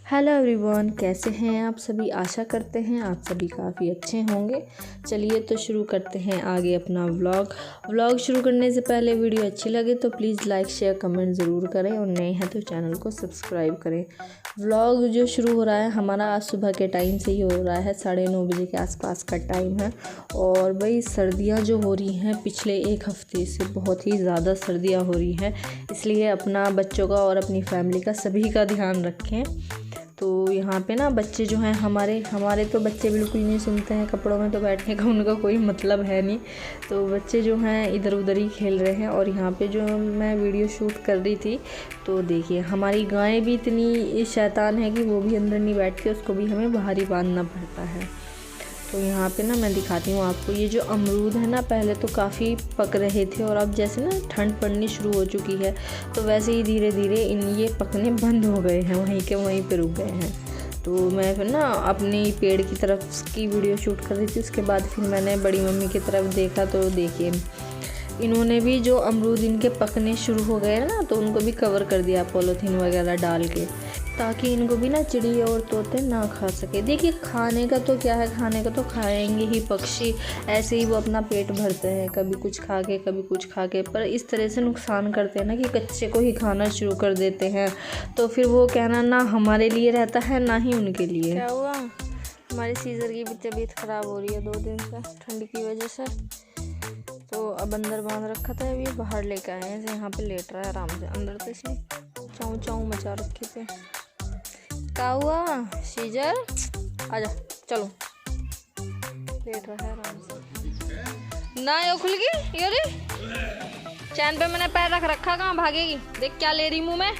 Hello everyone, कैसे हैं आप सभी। आशा करते हैं आप सभी काफ़ी अच्छे होंगे। चलिए तो शुरू करते हैं आगे अपना व्लॉग शुरू करने से पहले वीडियो अच्छी लगे तो प्लीज़ लाइक शेयर कमेंट ज़रूर करें और नए हैं तो चैनल को सब्सक्राइब करें। व्लॉग जो शुरू हो रहा है हमारा आज सुबह के टाइम से ही हो रहा है, 9:30 बजे के आसपास का टाइम है। और वही सर्दियाँ जो हो रही हैं पिछले एक हफ्ते से बहुत ही ज़्यादा सर्दियाँ हो रही हैं, इसलिए अपना बच्चों का और अपनी फैमिली का सभी का ध्यान रखें। तो यहाँ पे ना बच्चे जो हैं हमारे तो बच्चे बिल्कुल नहीं सुनते हैं, कपड़ों में तो बैठने का उनका कोई मतलब है नहीं। तो बच्चे जो हैं इधर उधर ही खेल रहे हैं। और यहाँ पे जो मैं वीडियो शूट कर रही थी तो देखिए हमारी गाय भी इतनी शैतान है कि वो भी अंदर नहीं बैठती, उसको भी हमें बाहर ही बांधना पड़ता है। तो यहाँ पे ना मैं दिखाती हूँ आपको, ये जो अमरूद है ना पहले तो काफ़ी पक रहे थे और अब जैसे ना ठंड पड़नी शुरू हो चुकी है तो वैसे ही धीरे धीरे ये पकने बंद हो गए हैं, वहीं के वहीं पे रुक गए हैं। तो मैं फिर ना अपनी पेड़ की तरफ की वीडियो शूट कर रही थी, उसके बाद फिर मैंने बड़ी मम्मी की तरफ देखा तो देखिए इन्होंने भी जो अमरूद इनके पकने शुरू हो गए ना तो उनको भी कवर कर दिया पॉलीथीन वगैरह डाल के, ताकि इनको भी ना चिड़िया और तोते ना खा सके। देखिए खाने का तो क्या है, खाने का तो खाएंगे ही पक्षी, ऐसे ही वो अपना पेट भरते हैं, कभी कुछ खा के कभी कुछ खा के। पर इस तरह से नुकसान करते हैं ना कि कच्चे को ही खाना शुरू कर देते हैं, तो फिर वो कहना ना हमारे लिए रहता है ना ही उनके लिए। क्या हुआ, हमारे सीजर की भी तबीयत ख़राब हो रही है 2 दिन से ठंड की वजह से। तो अब अंदर बांध रखा था, अभी बाहर लेकर आए हैं, यहाँ पे लेट रहा है आराम से। अंदर तो इसने चाऊ चाऊ मचा रखे थे। क्या हुआ सीजर, आजा चलो, लेट रहा है आराम से ना। यो खुल गई यो रे, चैन पे मैंने पैर रख रखा, कहाँ भागेगी। देख क्या ले रही मुंह में,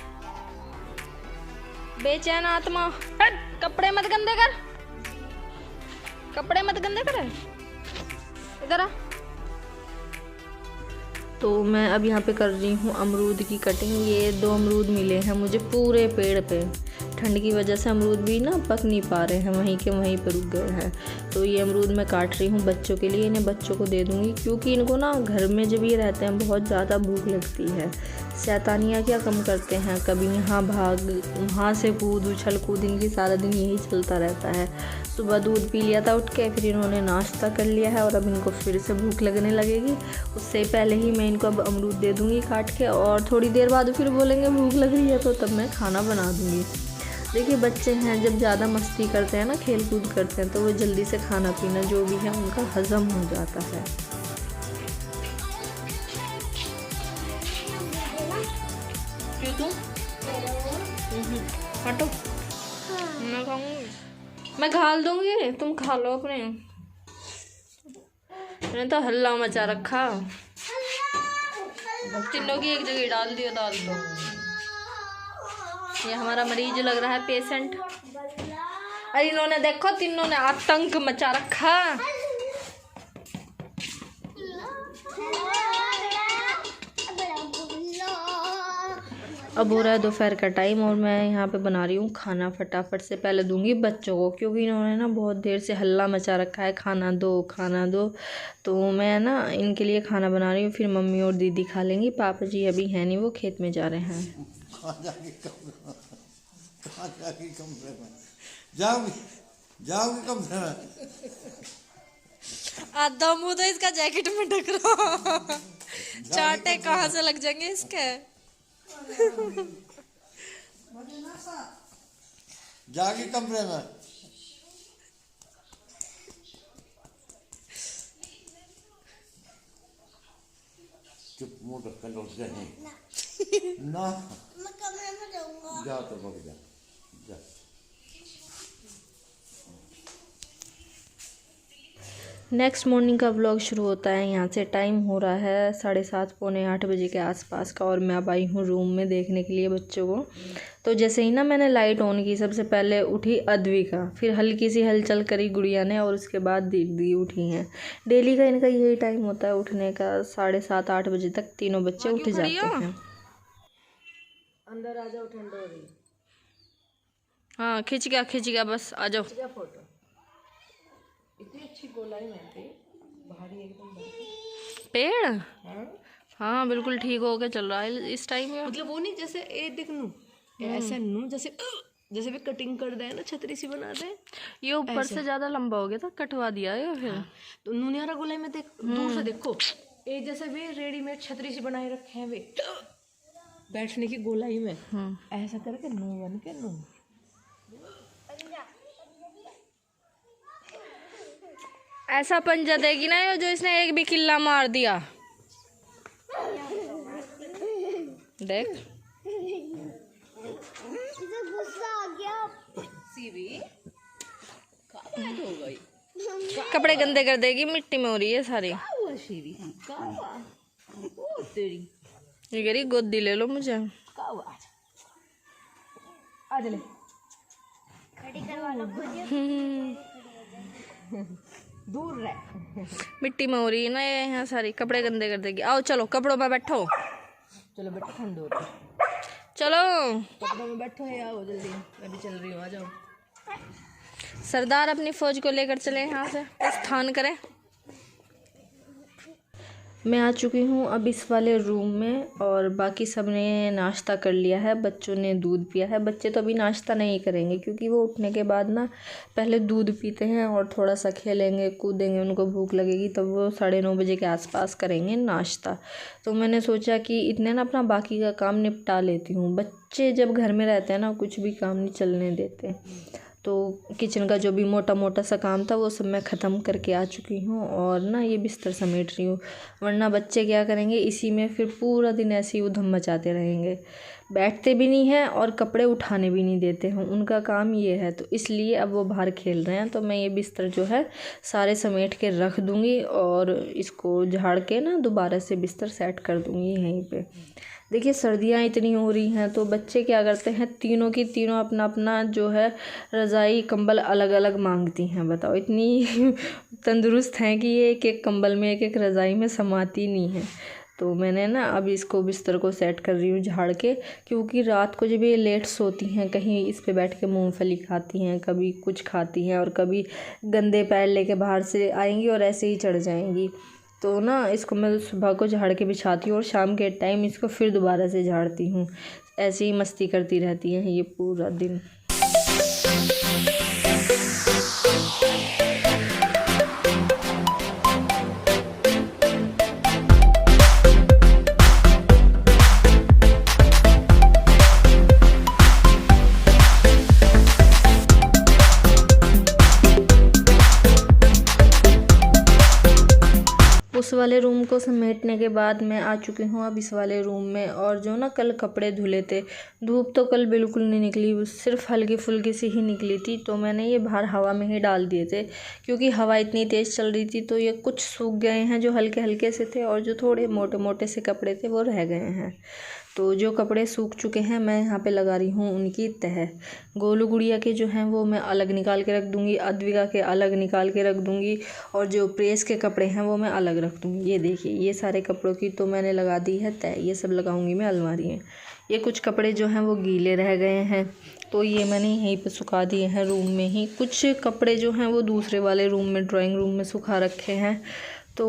बेचैन आत्मा। हट, कपड़े मत गंदे कर, कपड़े मत गंदे कर, इधर आ। तो मैं अब यहाँ पे कर रही हूँ अमरूद की कटिंग। ये 2 अमरूद मिले हैं मुझे पूरे पेड़ पे, ठंड की वजह से अमरूद भी ना पक नहीं पा रहे हैं, वहीं के वहीं पर रुक गए हैं। तो ये अमरूद मैं काट रही हूँ बच्चों के लिए, इन्हें बच्चों को दे दूँगी, क्योंकि इनको ना घर में जब ये रहते हैं बहुत ज़्यादा भूख लगती है। शैतानियाँ क्या कम करते हैं, कभी यहाँ भाग वहाँ से कूद उछल कूद, इनकी सारा दिन यही चलता रहता है। सुबह दूध पी लिया था उठ के, फिर इन्होंने नाश्ता कर लिया है और अब इनको फिर से भूख लगने लगेगी। उससे पहले ही मैं इनको अब अमरूद दे दूँगी काट के, और थोड़ी देर बाद फिर बोलेंगे भूख लग रही है तो तब मैं खाना बना दूँगी। देखिए बच्चे हैं जब ज़्यादा मस्ती करते हैं ना, खेल कूद करते हैं, तो वो जल्दी से खाना पीना जो भी है उनका हज़म हो जाता है। क्यों तुम हटो, मैं खाऊंगी, मैं घाल दूंगी, तुम खा लो अपने। मैंने तो हल्ला मचा रखा, तीनों की एक जगह डाल दियो दाल। तो ये हमारा मरीज लग रहा है, पेशेंट। अरे इन्होंने देखो तीनों ने आतंक मचा रखा। अब हो रहा है दोपहर का टाइम और मैं यहाँ पे बना रही हूँ खाना। फटाफट से पहले दूंगी बच्चों को, क्योंकि इन्होंने ना बहुत देर से हल्ला मचा रखा है, खाना दो खाना दो। तो मैं ना इनके लिए खाना बना रही हूँ, फिर मम्मी और दीदी खा लेंगी। पापा जी अभी हैं नहीं, वो खेत में जा रहे हैं। जाओगी कमरे में, आधा मुंह तो इसका जैकेट में ढक रहा, चाटे कहाँ से लग जाएंगे इसके। जाओगी कमरे में। चुप मुंह ढक कर लौट जाए ना, मैं कमरे में जाऊंगा। जा तो भाग जा, जा। नेक्स्ट मॉर्निंग का व्लॉग शुरू होता है यहाँ से। टाइम हो रहा है 7:30 पौने 8 बजे के आसपास का, और मैं अब आई हूँ रूम में देखने के लिए बच्चों को। तो जैसे ही ना मैंने लाइट ऑन की, सबसे पहले उठी अद्विका, फिर हल्की सी हलचल करी गुड़िया ने, और उसके बाद दीदी उठी हैं। डेली का इनका यही टाइम होता है उठने का, 7:30 8 बजे तक तीनों बच्चे उठ जाते हैं। अंदर आ जाओ, ठंड हो रही। हाँ खिंच गया बस, आ जाओ। फोटो इतनी अच्छी गोलाई में थी, भारी एकदम पेड़ हाँ? हाँ बिल्कुल ठीक हो के चल रहा है इस टाइम में। मतलब वो नहीं जैसे ए देख नू ऐसे नू जैसे जैसे भी कटिंग कर दे ना, छतरी सी बना दे। ये ऊपर से ज्यादा लंबा हो गया था, कटवा दिया है फिर। तो नुनियारा गोलाई में देख, दूर से देखो ये जैसे वे रेडीमेड छतरी सी बनाए रखे हैं वे बैठने की गोलाई में, ऐसा करके नो बन के नो। ऐसा पंजा देगी ना जो इसने एक भी किल्ला मार दिया। देख गुस्सा आ गया। सीवी हो गई, कपड़े गंदे कर देगी, मिट्टी में हो रही है सारी। हुआ सीवी का हुआ, ओ तेरी ये कह रही गोदी ले लो मुझे। का हुआ, आ ले खड़ी करवा लो दूर रह। मिट्टी में हो रही है ना ये यहाँ सारी, कपड़े गंदे कर देगी। आओ चलो कपड़ों में बैठो, चलो बेटा ठंड हो रही, चलो कपड़ों में बैठो है, आओ जल्दी, मैं भी चल रही हूँ, आ जाओ। सरदार अपनी फौज को लेकर चले यहाँ से, प्रस्थान करें। मैं आ चुकी हूँ अब इस वाले रूम में, और बाकी सब ने नाश्ता कर लिया है। बच्चों ने दूध पिया है। बच्चे तो अभी नाश्ता नहीं करेंगे क्योंकि वो उठने के बाद ना पहले दूध पीते हैं और थोड़ा सा खेलेंगे कूदेंगे, उनको भूख लगेगी तब वो 9:30 बजे के आसपास करेंगे नाश्ता। तो मैंने सोचा कि इतने ना अपना बाकी का काम निपटा लेती हूँ। बच्चे जब घर में रहते हैं ना कुछ भी काम नहीं चलने देते। तो किचन का जो भी मोटा मोटा सा काम था वो सब मैं ख़त्म करके आ चुकी हूँ, और ना ये बिस्तर समेट रही हूँ। वरना बच्चे क्या करेंगे, इसी में फिर पूरा दिन ऐसे ही उधम मचाते रहेंगे, बैठते भी नहीं हैं और कपड़े उठाने भी नहीं देते हैं। उनका काम ये है, तो इसलिए अब वो बाहर खेल रहे हैं। तो मैं ये बिस्तर जो है सारे समेट के रख दूँगी और इसको झाड़ के ना दोबारा से बिस्तर सेट कर दूँगी यहीं पे। देखिए सर्दियाँ इतनी हो रही हैं तो बच्चे क्या करते हैं, तीनों की तीनों अपना अपना जो है रज़ाई कंबल अलग अलग मांगती हैं। बताओ इतनी तंदुरुस्त हैं कि ये एक एक कंबल में एक एक रज़ाई में समाती नहीं है। तो मैंने ना अब इसको बिस्तर को सेट कर रही हूँ झाड़ के, क्योंकि रात को जब ये लेट सोती हैं कहीं इस पे बैठ के मूंगफली खाती हैं, कभी कुछ खाती हैं और कभी गंदे पैर लेके बाहर से आएंगी और ऐसे ही चढ़ जाएंगी। तो ना इसको मैं सुबह को झाड़ के बिछाती हूँ और शाम के टाइम इसको फिर दोबारा से झाड़ती हूँ। ऐसे ही मस्ती करती रहती हैं ये पूरा दिन। उस वाले रूम को समेटने के बाद मैं आ चुकी हूँ अब इस वाले रूम में। और जो ना कल कपड़े धुले थे, धूप तो कल बिल्कुल नहीं निकली, सिर्फ हल्की फुल्की सी ही निकली थी। तो मैंने ये बाहर हवा में ही डाल दिए थे क्योंकि हवा इतनी तेज़ चल रही थी। तो ये कुछ सूख गए हैं जो हल्के हल्के से थे, और जो थोड़े मोटे मोटे से कपड़े थे वो रह गए हैं। तो जो कपड़े सूख चुके हैं मैं यहाँ पे लगा रही हूँ उनकी तह। गोलू गुड़िया के जो हैं वो मैं अलग निकाल के रख दूँगी, अद्विका के अलग निकाल के रख दूँगी, और जो प्रेस के कपड़े हैं वो मैं अलग रख दूँगी। ये देखिए ये सारे कपड़ों की तो मैंने लगा दी है तह। ये सब लगाऊँगी मैं अलमारी में। ये कुछ कपड़े जो हैं वो गीले रह गए हैं तो ये मैंने यहीं पे सुखा दिए हैं रूम में ही। कुछ कपड़े जो हैं वो दूसरे वाले रूम में ड्राइंग रूम में सुखा रखे हैं। तो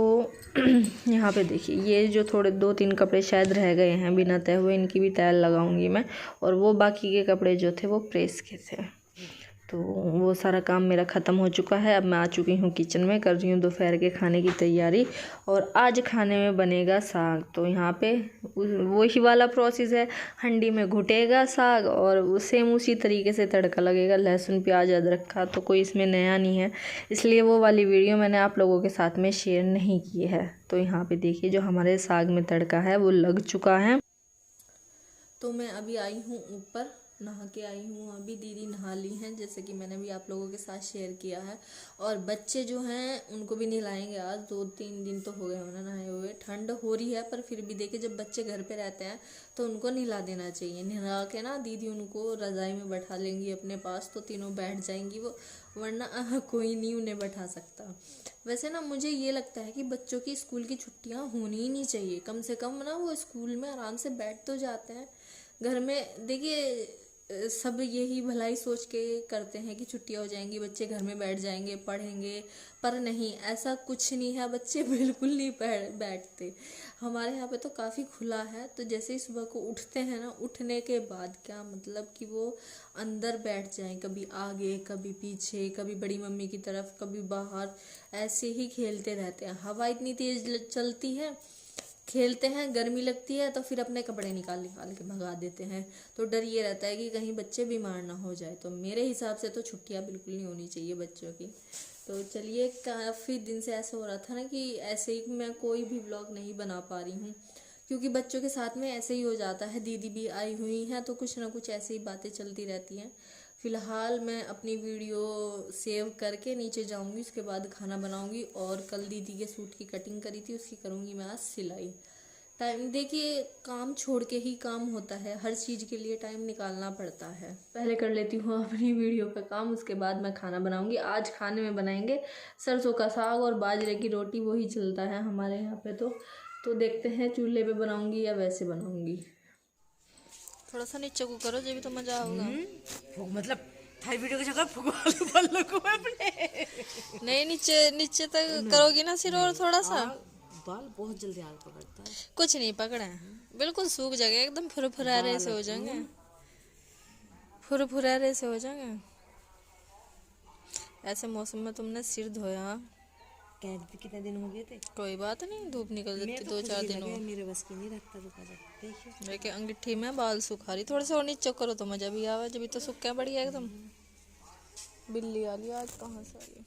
यहाँ पे देखिए ये जो थोड़े 2-3 कपड़े शायद रह गए हैं बिना तय हुए, इनकी भी तय लगाऊंगी मैं। और वो बाकी के कपड़े जो थे वो प्रेस के थे। तो वो सारा काम मेरा ख़त्म हो चुका है। अब मैं आ चुकी हूँ किचन में, कर रही हूँ दोपहर के खाने की तैयारी। और आज खाने में बनेगा साग। तो यहाँ पे वही वाला प्रोसेस है, हंडी में घुटेगा साग और सेम उसी तरीके से तड़का लगेगा, लहसुन प्याज अदरक का। तो कोई इसमें नया नहीं है, इसलिए वो वाली वीडियो मैंने आप लोगों के साथ में शेयर नहीं की है। तो यहाँ पे देखिए जो हमारे साग में तड़का है वो लग चुका है। तो मैं अभी आई हूँ ऊपर, नहा के आई हूँ अभी। दीदी नहा ली हैं जैसे कि मैंने भी आप लोगों के साथ शेयर किया है। और बच्चे जो हैं उनको भी नहलाएंगे आज। 2-3 दिन तो हो गए उन्हें नहाए हुए। ठंड हो रही है पर फिर भी देखिए जब बच्चे घर पे रहते हैं तो उनको नहला देना चाहिए। नहला के ना दीदी उनको रज़ाई में बैठा लेंगी अपने पास, तो तीनों बैठ जाएंगी वो, वरना कोई नहीं उन्हें बैठा सकता। वैसे ना मुझे ये लगता है कि बच्चों की स्कूल की छुट्टियाँ होनी ही नहीं चाहिए। कम से कम ना वो स्कूल में आराम से बैठ तो जाते हैं। घर में देखिए सब यही भलाई सोच के करते हैं कि छुट्टियां हो जाएंगी, बच्चे घर में बैठ जाएंगे, पढ़ेंगे, पर नहीं, ऐसा कुछ नहीं है। बच्चे बिल्कुल नहीं बैठते। हमारे यहाँ पे तो काफ़ी खुला है, तो जैसे ही सुबह को उठते हैं ना, उठने के बाद क्या मतलब कि वो अंदर बैठ जाएं, कभी आगे कभी पीछे, कभी बड़ी मम्मी की तरफ, कभी बाहर, ऐसे ही खेलते रहते हैं। हवा इतनी तेज चलती है, खेलते हैं, गर्मी लगती है तो फिर अपने कपड़े निकाल निकाल के भगा देते हैं। तो डर ये रहता है कि कहीं बच्चे बीमार ना हो जाए। तो मेरे हिसाब से तो छुट्टियां बिल्कुल नहीं होनी चाहिए बच्चों की। तो चलिए, काफ़ी दिन से ऐसा हो रहा था ना कि ऐसे ही मैं कोई भी व्लॉग नहीं बना पा रही हूँ, क्योंकि बच्चों के साथ में ऐसे ही हो जाता है। दीदी भी आई हुई हैं तो कुछ ना कुछ ऐसी ही बातें चलती रहती हैं। फ़िलहाल मैं अपनी वीडियो सेव करके नीचे जाऊंगी, उसके बाद खाना बनाऊंगी, और कल दीदी के सूट की कटिंग करी थी उसकी करूंगी मैं आज सिलाई। टाइम देखिए, काम छोड़ के ही काम होता है, हर चीज़ के लिए टाइम निकालना पड़ता है। पहले कर लेती हूँ अपनी वीडियो का काम, उसके बाद मैं खाना बनाऊंगी। आज खाने में बनाएंगे सरसों का साग और बाजरे की रोटी, वही चलता है हमारे यहाँ पे। तो देखते हैं चूल्हे पे बनाऊंगी या वैसे बनाऊंगी। थोड़ा सा नीचे को करो, जब भी तो मजा आऊगा। मतलब थाई वीडियो के चक्कर फुकवालू बल्लू को अपने नहीं, नीचे तक करोगी ना सिर, और थोड़ा सा। बाल बहुत जल्दी आग पकड़ता है। कुछ नहीं पकड़ा है, बिल्कुल सूख जाएगा, एकदम फुरफुरारे से हो जाएंगे, फुरफुरारे से हो जाएंगे। ऐसे मौसम में तुमने सिर धोया? कितने दिन हो गए थे? कोई बात नहीं, धूप निकल जाती 2-4 दिन हो। मेरे बस की नहीं रखता रुका जा। देखिए देखिए अंगीठी में बाल सुखा रही, थोड़े से और नीचे करो तो मजा भी आवे, जब भी तो सूख क्या बढ़िया एकदम। बिल्ली आ रही आज, कहाँ से आ रही?